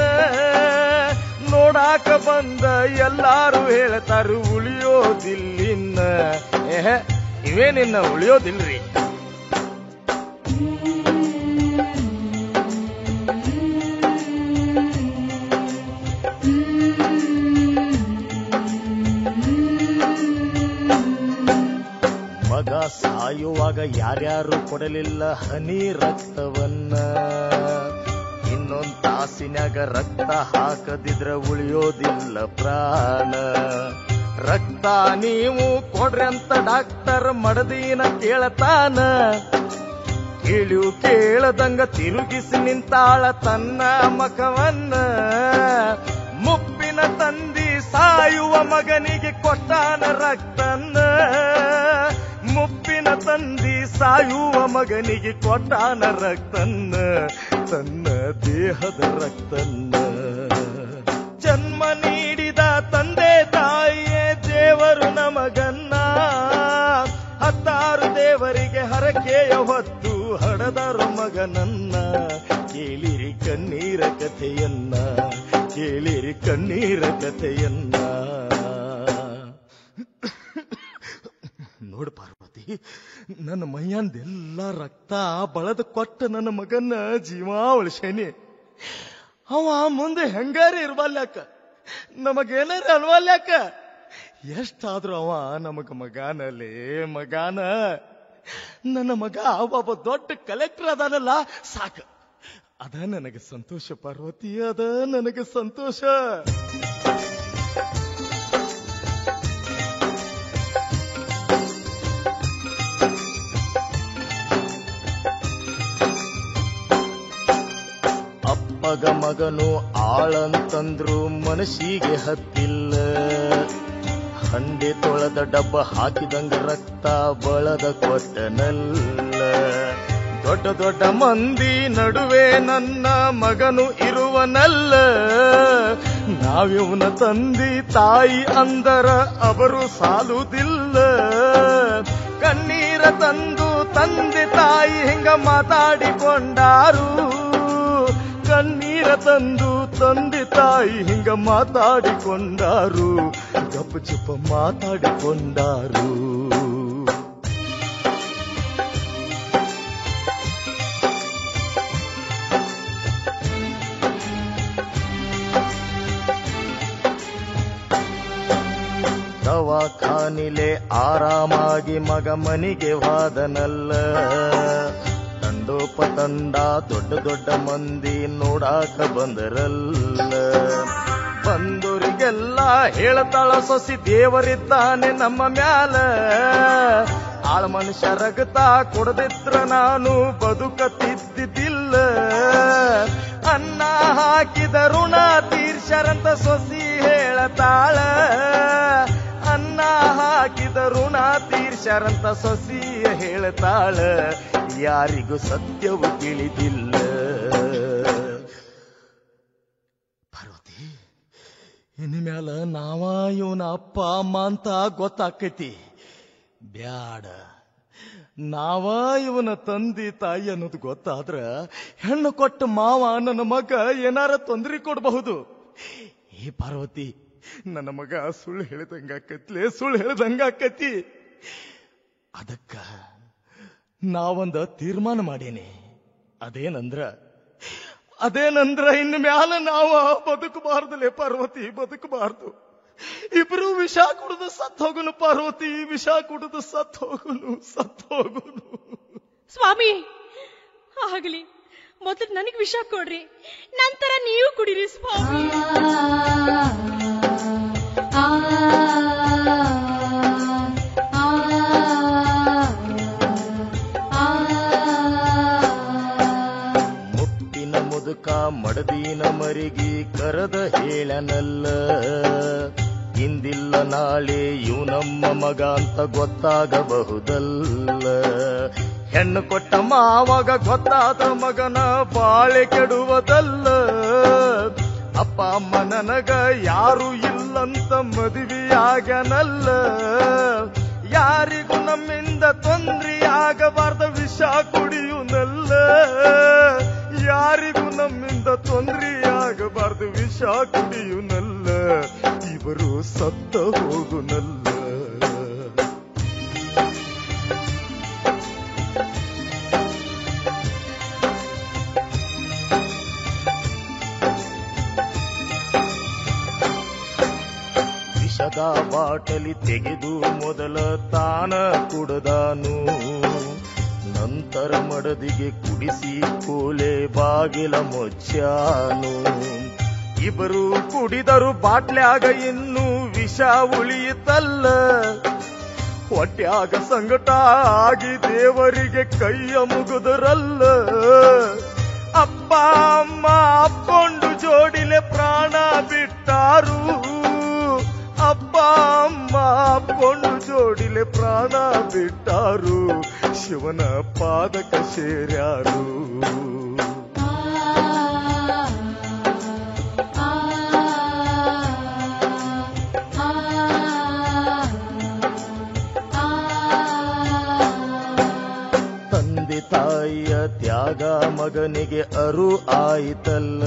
ನೋಡಾಕ ಬಂದ ಎಲ್ಲಾರು ಹೇಳ್ತಾರ ಉಳಿಯೋದಿಲ್ಲಿನ್ನ. ಇವೇನಿನ್ನ ಉಳಿಯೋದಿಲ್ರಿ. ಮಗ ಸಾಯುವಾಗ ಯಾರ್ಯಾರು ಕೊಡಲಿಲ್ಲ ಹನಿ ರಕ್ತವನ್ನ. ಇನ್ನೊಂದ್ ತಾಸಿನ್ಯಾಗ ರಕ್ತ ಹಾಕದಿದ್ರ ಉಳಿಯೋದಿಲ್ಲ ಪ್ರಾಣ. ರಕ್ತ ನೀವು ಕೊಡ್ರಿ ಅಂತ ಡಾಕ್ಟರ್ ಮಡದಿನ ಕೇಳತಾನ. ಕೇಳದಂಗ ತಿರುಗಿಸಿ ನಿಂತಾಳ ತನ್ನ ಮಖವನ್ನ. ಮುಪ್ಪಿನ ತಂದಿ ಸಾಯುವ ಮಗನಿಗೆ ಕೊಟ್ಟಾನ ರಕ್ತನ್ನ. ಮುಪ್ಪಿನ ತಂದಿ ಸಾಯುವ ಮಗನಿಗೆ ಕೊಟ್ಟಾನ ರಕ್ತನ್ನ, ತನ್ನ ದೇಹದ ರಕ್ತನ್ನ. ಜನ್ಮ ನೀಡಿದ ತಂದೆ ತಾಯಿಯೇ ದೇವರು ನಮಗನ್ನ. 16 ದೇವರಿಗೆ ಹರಕೆಯ ಹೊತ್ತು ಹಡದರು ಮಗನನ್ನ. ಕೇಳಿರಿ ಕಣ್ಣೀರ ಕಥೆಯನ್ನ, ಕೇಳಿರಿ ಕಣ್ಣೀರ ಕಥೆಯನ್ನ. ನೋಡು ಪಾರ್ವತಿ, ನನ್ನ ಮೈಯಂದೆಲ್ಲ ರಕ್ತ ಬಳದ ಕೊಟ್ಟ ನನ್ನ ಮಗನ್ನ ಜೀವ ಉಳಿಸೇನಿ. ಅವ ಮುಂದೆ ಹೆಂಗಾರಿ ಇರ್ಬಲ್ಯಾಕ, ನಮಗೇನಾರ ಅನ್ವಲ್ಯಾಕ. ಎಷ್ಟಾದ್ರೂ ಅವ ನಮಗ ಮಗಾನಲೇ ಮಗಾನ. ನನ್ನ ಮಗ ಒಬ್ಬ ದೊಡ್ಡ ಕಲೆಕ್ಟರ್ ಅದಾನಲ್ಲ ಸಾಕ. ಅದ ನನಗೆ ಸಂತೋಷ ಪಾರ್ವತಿ, ಅದ ನನಗೆ ಸಂತೋಷ. ಅಪ್ಪಗ ಮಗನು ಆಳಂತಂದ್ರು ಮನಸ್ಸಿಗೆ ಹತ್ತಿಲ್ಲ. ಹಂಡೆ ತೊಳೆದ ಡಬ್ಬ ಹಾಕಿದಂಗ ರಕ್ತ ಬಳದ ಕೊಟ್ಟನಲ್ಲ. ದೊಡ್ಡ ದೊಡ್ಡ ಮಂದಿ ನಡುವೆ ನನ್ನ ಮಗನು ಇರುವನಲ್ಲ. ನಾವಿವನ ತಂದಿ ತಾಯಿ ಅಂದರ ಅವರು ಸಾಲುದಿಲ್ಲ. ಕಣ್ಣೀರ ತಂದು ತಂದೆ ತಾಯಿ ಹಿಂಗ ಮಾತಾಡಿಕೊಂಡಾರು. ಕಣ್ಣೀರ ತಂದು ತಂದೆ ತಾಯಿ ಹಿಂಗ ಮಾತಾಡಿಕೊಂಡಾರು. ಗಪ್ಪ ಚುಪ್ಪ ಮಾತಾಡಿಕೊಂಡಾರು. ದವಾಖಾನಿಲೆ ಆರಾಮಾಗಿ ಮಗ ಮನಿಗೆ ವಾದನಲ್ಲ. ತಂಡೋಪತಂಡ ದೊಡ್ಡ ದೊಡ್ಡ ಮಂದಿ ನೋಡಾಕ ಬಂದರಲ್ಲ. ಬಂದೋರಿಗೆಲ್ಲ ಹೇಳ್ತಾಳ ಸೊಸಿ ದೇವರಿದ್ದಾನೆ ನಮ್ಮ ಮ್ಯಾಲ. ಆಳ ಮನುಷ್ಯ ರಗತ ಕೊಡದಿದ್ರ ನಾನು ಬದುಕತಿದ್ದಿದ್ದಿಲ್ಲ. ಅನ್ನ ಹಾಕಿದ ಋಣ ತೀರ್ಷರಂತ ಸೊಸಿ ಹೇಳತಾಳ. ಅನ್ನ ಹಾಕಿದ ಋಣ ತೀರ್ಷರಂತ ಸೊಸಿ ಹೇಳ್ತಾಳ. ಯಾರಿಗೂ ಸತ್ಯವು ತಿಳಿದಿಲ್ಲ. ಪಾರ್ವತಿ, ಇನ್ಮ್ಯಾಲ ನಾವ ಇವನ ಅಪ್ಪ ಅಮ್ಮ ಅಂತ ಗೊತ್ತಾಕೈತಿ. ಬ್ಯಾಡ, ನಾವ ಇವನ ತಂದೆ ತಾಯಿ ಅನ್ನೋದು ಗೊತ್ತಾದ್ರ ಹೆಣ್ಣು ಕೊಟ್ಟ ಮಾವ ನನ್ನ ಮಗ ಏನಾರ ತೊಂದರೆ ಕೊಡಬಹುದು. ಈ ಪಾರ್ವತಿ, ನನ್ನ ಮಗ ಸುಳ್ಳು ಹೇಳಿದಂಗಾಕತ್ಲೆ, ಸುಳ್ಳು ಹೇಳಿದಂಗಾಕತಿ. ಅದಕ್ಕ ನಾವೊಂದ ತೀರ್ಮಾನ ಮಾಡೇನಿ. ಅದೇನಂದ್ರ ಇನ್ನು ಮ್ಯಾಲ ನಾವು ಬದುಕಬಾರ್ದಲೇ ಪಾರ್ವತಿ, ಬದುಕಬಾರ್ದು. ಇಬ್ರು ವಿಷ ಕುಡಿದು ಸತ್ ಹೋಗುನು ಪಾರ್ವತಿ, ವಿಷ ಕುಡಿದು ಸತ್ ಹೋಗುನು. ಸ್ವಾಮಿ ಆಗಲಿ, ಮೊದಲು ನನಗೆ ವಿಷ ಕೊಡ್ರಿ, ನಂತರ ನೀವು ಕುಡಿರಿ ಸ್ವಾಮಿ. ಮುಟ್ಟಿನ ಮುದುಕ ಮಡದಿನ ಮರಿಗಿ ಕರೆದ ಹೇಳನಲ್ಲ, ಇಂದಿಲ್ಲ ನಾಳೆ ಇವು ನಮ್ಮ ಮಗ ಅಂತ ಗೊತ್ತಾಗಬಹುದಲ್ಲ. ಹೆಣ್ಣು ಕೊಟ್ಟ ಮಾವಾಗ ಗೊತ್ತಾದ ಮಗನ ಬಾಳೆ ಕೆಡುವುದಲ್ಲ. ಅಪ್ಪ ಅಮ್ಮ ನನಗ ಯಾರು ಇಲ್ಲಂತ ಮದುವೆಯಾಗನಲ್ಲ. ಯಾರಿಗೂ ನಮ್ಮಿಂದ ತೊಂದ್ರೆಯಾಗಬಾರ್ದ ವಿಷ ಕುಡಿಯುನಲ್ಲ. ಯಾರಿಗೂ ನಮ್ಮಿಂದ ತೊಂದ್ರೆಯಾಗಬಾರ್ದು ವಿಷ ಕುಡಿಯುನಲ್ಲ. ಇವರು ಸತ್ತ ಹೋಗುನಲ್ಲ. ವಿಷದ ಬಾಟಲಿ ತೆಗೆದು ಮೊದಲ ತಾನ ಕುಡದಾನು, ನಂತರ ಮಡದಿಗೆ ಕುಡಿಸಿ ಕೋಲೆ ಬಾಗಿಲ ಮುಚ್ಚಾನು. ಇಬ್ಬರು ಕುಡಿದರು ಬಾಟ್ಲ್ಯಾಗ ಇನ್ನೂ ವಿಷ ಉಳಿಯಿತಲ್ಲ. ಹೊಟ್ಯಾಗ ಸಂಕಟ ಆಗಿ ದೇವರಿಗೆ ಕೈಯ ಮುಗುದರಲ್ಲ. ಅಪ್ಪ ಅಮ್ಮ ಅಪ್ಕೊಂಡು ಜೋಡಿಲೆ ಪ್ರಾಣ ಬಿಟ್ಟಾರು. ಅಪ್ಪ ಅಮ್ಮ ಅಪ್ಕೊಂಡು ಜೋಡಿಲೆ ಪ್ರಾಣ ಬಿಟ್ಟಾರು. ಶಿವನ ಪಾದಕ ಸೇರ್ಯಾರು. ತಂದೆ ತಾಯಿಯ ತ್ಯಾಗ ಮಗನಿಗೆ ಅರು ಆಯಿತಲ್ಲ.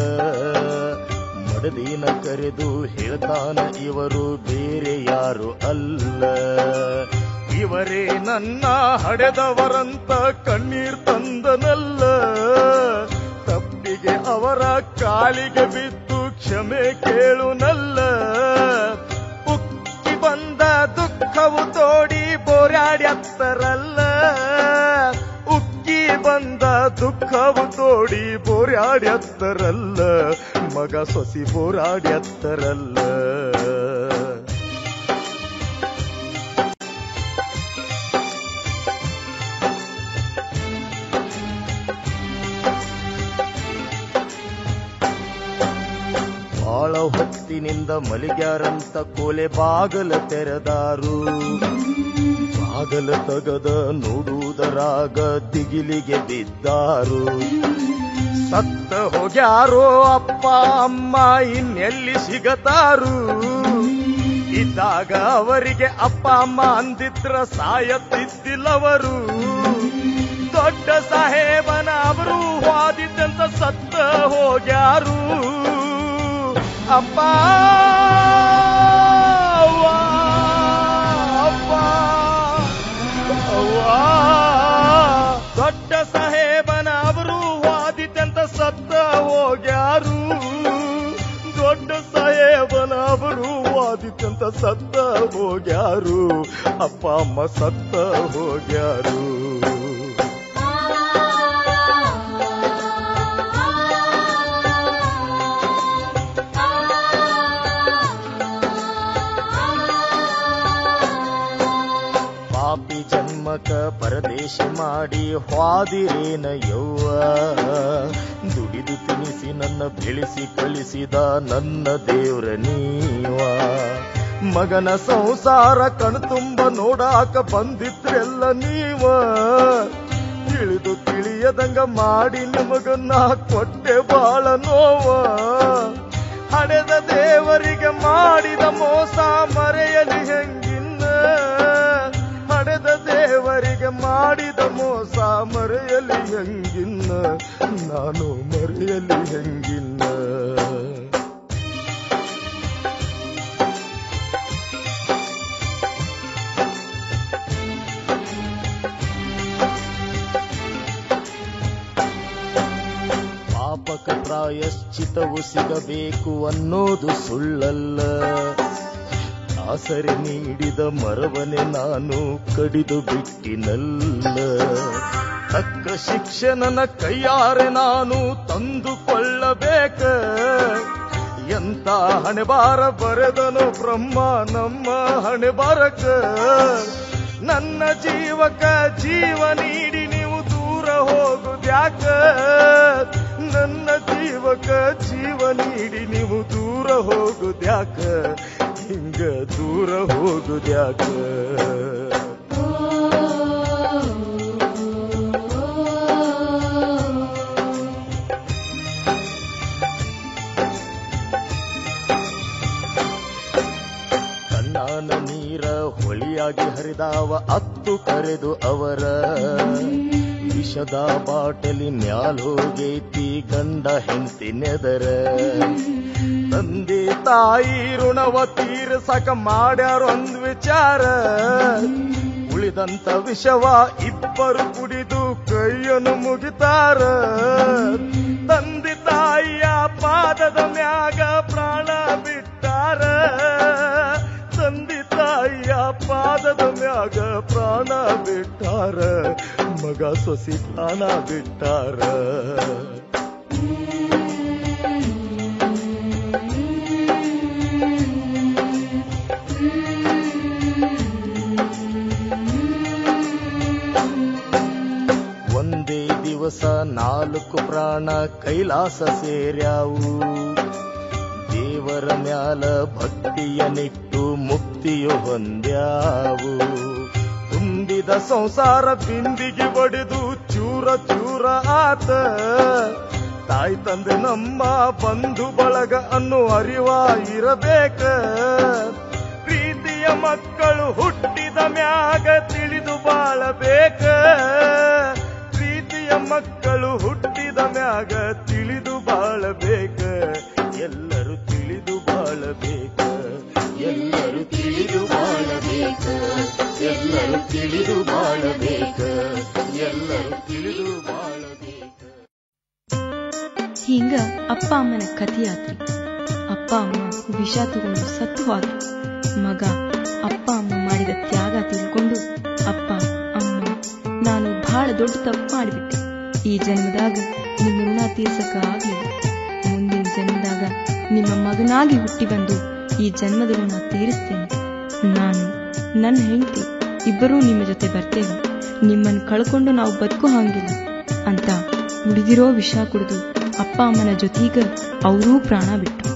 ಮಡದಿನ ಕರೆದು ಹೇಳ್ತಾನ ಇವರು ಬೇರೆ ಯಾರು ಅಲ್ಲ. ಇವರೇ ನನ್ನ ಹಡೆದವರಂತ ಕಣ್ಣೀರ್ ತಂದನಲ್ಲ. ತಪ್ಪಿಗೆ ಅವರ ಕಾಲಿಗೆ ಬಿದ್ದು ಕ್ಷಮೆ ಕೇಳುನಲ್ಲ. ಉಕ್ಕಿ ಬಂದ ದುಃಖವು ತೋಡಿ ಬೋರ್ಯಾಡ್ಯತ್ತರಲ್ಲ. ಉಕ್ಕಿ ಬಂದ ದುಃಖವು ತೋಡಿ ಬೋರ್ಯಾಡ್ಯತ್ತರಲ್ಲ. ಮಗ ಸೊಸಿ ಬೋರಾಡ್ಯತ್ತರಲ್ಲ. ಬಾಳ ಹೊತ್ತಿನಿಂದ ಮಲಿಗ್ಯಾರಂತ ಕೋಲೆ ಬಾಗಲ ತೆರೆದಾರು. ಬಾಗಲ ತಗದ ನೋಡುವುದರಾಗ ದಿಗಿಲಿಗೆ ಬಿದ್ದಾರು. ಸತ್ತ ಹೋಗ್ಯಾರೋ ಅಪ್ಪ ಅಮ್ಮ ಇನ್ನೆಲ್ಲಿ ಸಿಗತಾರು. ಇದ್ದಾಗ ಅವರಿಗೆ ಅಪ್ಪ ಅಮ್ಮ ಅಂದಿದ್ರ ಸಾಯತ್ತಿದ್ದಿಲ್ಲವರು. ದೊಡ್ಡ ಸಾಹೇಬನ ಅವರು ವಾದಿದ್ದಂತ ಸತ್ತ ಹೋಗ್ಯಾರು. ಅಪ್ಪ ದೊಡ್ಡ ಸಾಹೇಬನ ಅವರು ವಾದಿದ್ದಂತ ಸತ್ತ ಹೋಗ್ಯಾರು. ದೊಡ್ಡ ಸಾಹೇಬನ ಅವರು ವಾದಿದ್ದಂತ ಸತ್ತ ಹೋಗ್ಯಾರು. ಅಪ್ಪ ಅಮ್ಮ ಸತ್ತ ಹೋಗ್ಯಾರು. ಪಾಪಿ ಜನ್ಮಕ ಪರದೇಶ ಮಾಡಿ ಹಾದಿರೇನ ಯವ್ವ. ದುಡಿದು ತಿನಿಸಿ ನನ್ನ ಬೆಳೆಸಿ ಕಳಿಸಿದ ನನ್ನ ದೇವ್ರ ನೀವ. ಮಗನ ಸಂಸಾರ ಕಣ್ತುಂಬ ನೋಡಾಕ ಬಂದಿದ್ರೆಲ್ಲ ನೀವ. ತಿಳಿದು ತಿಳಿಯದಂಗ ಮಾಡಿ ನಿಮಗನ್ನ ಕೊಟ್ಟೆ ಬಾಳ ನೋವ. ಹಡೆದ ದೇವರಿಗೆ ಮಾಡಿದ ಮೋಸ ಮರೆಯಲಿ ಹೆಂಗಿನ್ನ. ಹಡೆದ ದೇವರಿಗೆ ಮಾಡಿದ ಮೋಸ ಮರೆಯಲಿ ಹೆಂಗಿನ್ನ. ನಾನು ಮರೆಯಲಿ ಹೆಂಗಿನ್ನ. ಪಾಪಕ ಪ್ರಾಯಶ್ಚಿತವು ಸಿಗಬೇಕು ಅನ್ನೋದು ಸುಳ್ಳಲ್ಲ. ಆಸರೆ ನೀಡಿದ ಮರವನೆ ನಾನು ಕಡಿದು ಬಿಟ್ಟಿನಲ್ಲ. ತಕ್ಕ ಶಿಕ್ಷೆ ನನ್ನ ಕೈಯಾರೆ ನಾನು ತಂದುಕೊಳ್ಳಬೇಕ. ಎಂತ ಹಣೆಬಾರ ಬರೆದನು ಬ್ರಹ್ಮ ನಮ್ಮ ಹಣೆಬಾರಕ. ನನ್ನ ಜೀವಕ ಜೀವ ನೀಡಿ ನೀವು ದೂರ ಹೋಗುದ್ಯಾಕ. ನನ್ನ ಜೀವಕ ಜೀವ ನೀಡಿ ನೀವು ದೂರ ಹೋಗುದ್ಯಾಕ. ಹಿಂಗ ದೂರ ಹೋಗುದ್ಯಾಕ. ಕಣ್ಣಾನ ನೀರ ಹೊಳಿಯಾಗಿ ಹರಿದಾವ ಅತ್ತು ಕರೆದು ಅವರ. ವಿಷದ ಬಾಟಲಿ ಮ್ಯಾಲ್ ಹೋಗೈತಿ ಗಂಡ ಹೆಂಡತಿ ನೆದರ. ತಂದೆ ತಾಯಿ ಋಣವ ತೀರ್ಸಕ ಮಾಡ್ಯಾರೊಂದ್ ವಿಚಾರ. ಉಳಿದಂತ ವಿಷವ ಇಬ್ಬರು ಕುಡಿದು ಕೈಯನ್ನು ಮುಗಿತಾರ. ತಂದೆ ತಾಯಿಯ ಪಾದದ ಮ್ಯಾಗ ಪ್ರಾಣ ಬಿಟ್ಟಾರ. ತಂದೆ ತಾಯಿಯ ಪಾದದ ಮ್ಯಾಗ ಪ್ರಾಣ ಬಿಟ್ಟಾರ. ಮಗ ಸೊಸಿ ಪ್ರಾಣ ಬಿಟ್ಟಾರ. ಒಂದೇ ದಿವಸ 4 ಪ್ರಾಣ ಕೈಲಾಸ ಸೇರ್ಯಾವು. ದೇವರ ಮ್ಯಾಲ ಭಕ್ತಿಯ ನಿಟ್ಟು ಮುಕ್ತಿಯು ಹೊಂದ್ಯಾವು. ತುಂಬಿದ ಸಂಸಾರ ಬಿಂದಿಗೆ ಒಡೆದು ಚೂರ ಚೂರ ಆತ. ತಾಯಿ ತಂದೆ ನಮ್ಮ ಬಂಧು ಬಳಗ ಅನ್ನೋ ಅರಿವ ಇರಬೇಕ. ಪ್ರೀತಿಯ ಮಕ್ಕಳು ಹುಟ್ಟಿದ ಮ್ಯಾಗ ತಿಳಿದು ಬಾಳಬೇಕ. ಪ್ರೀತಿಯ ಮಕ್ಕಳು ಹುಟ್ಟಿದ ಮ್ಯಾಗ ತಿಳಿದು ಬಾಳಬೇಕ. ಎಲ್ಲರೂ ತಿಳಿದು ಬಾಳಬೇಕ. ಎಲ್ಲರೂ ತಿಳಿದು ಬಾಳಬೇಕ. ಎಲ್ಲರೂ ತಿಳಿದು ಬಾಳಬೇಕ. ಎಲ್ಲರೂ ತಿಳಿದು ಬಾಳಬೇಕ. ಹಿಂಗ ಅಪ್ಪ ಅಮ್ಮನ ಕಥೆಯಾತ್ರಿ. ಅಪ್ಪ ಅಮ್ಮ ವಿಷ ತಗೊಂಡು ಸತ್ತು ಹೋದ್ರು. ಮಗ ಅಪ್ಪ ಅಮ್ಮ ಮಾಡಿದ ತ್ಯಾಗ ತಿಳ್ಕೊಂಡು, ಅಪ್ಪ ಅಮ್ಮ ನಾನು ಬಹಳ ದೊಡ್ಡ ತಪ್ಪು ಮಾಡಿಬಿಟ್ಟೆ. ಈ ಜನ್ಮದಾಗ ನಿಮ್ಮ ಋಣ ತೀರ್ಸಕ ಆಗ್ಲಿಲ್ಲ. ಮುಂದಿನ ಜನ್ಮದಾಗ ನಿಮ್ಮ ಮಗನಾಗಿ ಹುಟ್ಟಿ ಬಂದು ಈ ಜನ್ಮದ ಋಣ ತೀರಿಸ್ತೇನೆ. ನಾನು ನನ್ನ ಹೆಂಡತಿ ಇಬ್ಬರೂ ನಿಮ್ಮ ಜೊತೆ ಬರ್ತೇವೆ. ನಿಮ್ಮನ್ನು ಕಳ್ಕೊಂಡು ನಾವು ಬದುಕೋ ಹಂಗಿಲ್ಲ ಅಂತ ಉಳಿದಿರೋ ವಿಷ ಕುಡಿದು ಅಪ್ಪ ಅಮ್ಮನ ಜೊತೆಗ ಅವರೂ ಪ್ರಾಣ ಬಿಟ್ಟರು.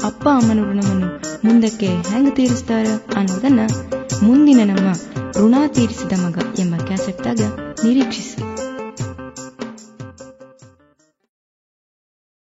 ಅಪ್ಪ ಅಮ್ಮನ ಋಣವನ್ನು ಮುಂದಕ್ಕೆ ಹೆಂಗ ತೀರಿಸ್ತಾರ ಅನ್ನೋದನ್ನ ಮುಂದಿನ ನಮ್ಮ ಋಣ ತೀರಿಸಿದ ಮಗ ಎಂಬ ಕ್ಯಾಸೆಟ್ದಾಗ ನಿರೀಕ್ಷಿಸಿ.